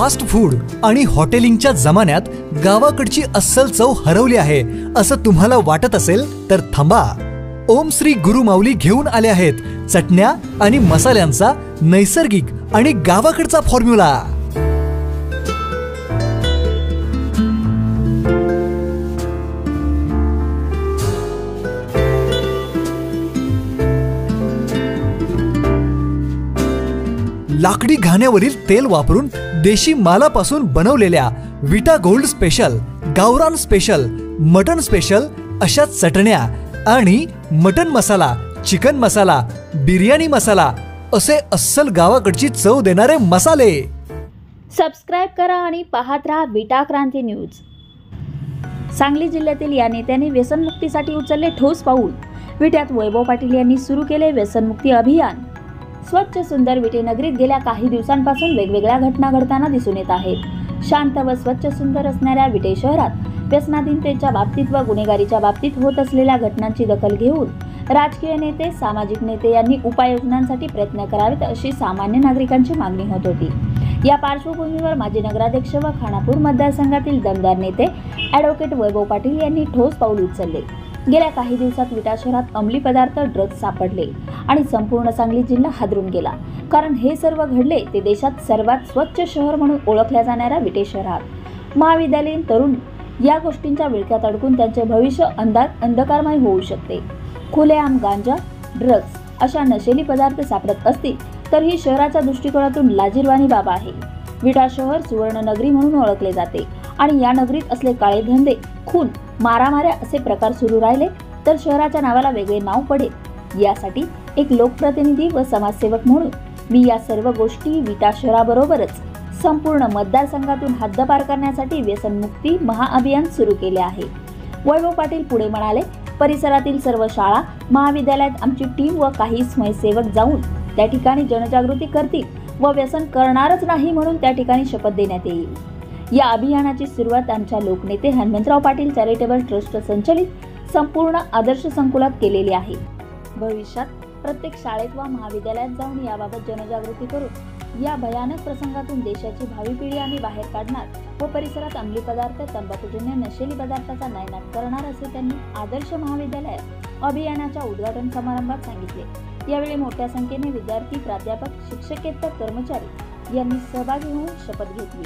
Fast food आणि हॉटेलिंगच्या जमान्यात गावाकडची अस्सल चव हरवली आहे असं तुम्हाला वाटत असेल तर थांबा। ओम श्री गुरु माऊली घेऊन आले आहेत चटण्या आणि मसाल्यांचा नैसर्गिक आणि गावाकडचा फॉर्म्युला। लाकडी घाण्यावरील तेल वापरून देशी मालापासून बनवलेल्या विटा गोल्ड स्पेशल, गावरान स्पेशल, मटन स्पेशल अशा चटण्या आणि मटन मसाला, चिकन मसाला, बिर्याणी मसाला असे अस्सल गावाकडची चव देणारे मसाले। सबस्क्राइब करा आणि पाहत रहा विटा क्रांती न्यूज। सांगली जिल्ह्यातील या नेत्याने व्यसनमुक्तीसाठी उचलले ठोस पाऊल। विट्यात वैभव पाटील यांनी सुरू केले व्यसनमुक्ती अभियान। स्वच्छ सुंदर विटे नगरीत गेल्या काही दिवसांपासून वेगवेगळ्या घटना घडताना दिसून येत आहेत। शांत व स्वच्छ सुंदर असणाऱ्या विटे शहरात व्यसनाधीनतेच्या बाबतीत व गुन्हेगारीच्या बाबतीत होत असलेल्या घटनांची दखल घेऊन राजकीय नेते, सामाजिक नेते यांनी उपाययोजनांसाठी प्रयत्न करावेत अशी सामान्य नागरिकांची मागणी होत होती। या पार्श्वभूमीवर माजी नगराध्यक्ष व खानापूर मतदारसंघातील दमदार नेते ॲडव्होकेट वैभव पाटील यांनी ठोस पाऊल उचलले। गेल्या काही दिवसात विटा शहरात अंमली पदार्थ, ड्रग्ज सापडले आणि संपूर्ण सांगली जिल्हा हादरून गेला। कारण हे सर्व घडले ते देशात सर्वात स्वच्छ शहर म्हणून ओळखल्या जाणाऱ्या विटे शहरात। महाविद्यालयीन तरुण या गोष्टींच्या विळख्यात अडकून त्यांचे भविष्य अंधकारमय होऊ शकते। खुलेआम गांजा, ड्रग्ज अशा नशेली पदार्थ सापडत असतील तर ही शहराच्या दृष्टिकोनातून लाजिरवाणी बाब आहे। विटा शहर सुवर्ण नगरी म्हणून ओळखले जाते आणि या नगरीत असले काळे धंदे, खून, मारामाऱ्या असे प्रकार सुरू राहिले तर शहराच्या नावाला वेगळे नाव पडेल। यासाठी एक लोकप्रतिनिधी व समाजसेवक म्हणून मी या सर्व गोष्टी विटा शहराबरोबरच संपूर्ण मतदारसंघातून हद्दपार करण्यासाठी व्यसनमुक्ती महाअभियान सुरू केले आहे। वैभव पाटील पुढे म्हणाले, परिसरातील सर्व शाळा, महाविद्यालयात आमची टीम व काही स्वयंसेवक जाऊन त्या ठिकाणी जनजागृती करतील व व्यसन करणारच नाही म्हणून त्या ठिकाणी शपथ देण्यात येईल। या अभियानाची सुरुवात आमच्या लोकनेते हनुमंतराव पाटील चॅरिटेबल ट्रस्ट संचलित संपूर्ण आदर्श संकुलात केलेली आहे। भविष्यात प्रत्येक शाळेत व महाविद्यालयात जाऊन याबाबत जनजागृती करून या भयानक प्रसंगातून देशाची भावी पिढी आम्ही बाहेर काढणार व परिसरात अंमली पदार्थ, तंबाखूजन्य नशेली पदार्थाचा नायनाट करणार असे त्यांनी आदर्श महाविद्यालयात अभियानाच्या उद्घाटन समारंभात सांगितले। यावेळी मोठ्या संख्येने विद्यार्थी, प्राध्यापक, शिक्षकेतर कर्मचारी यांनी सहभागी होऊन शपथ घेतली।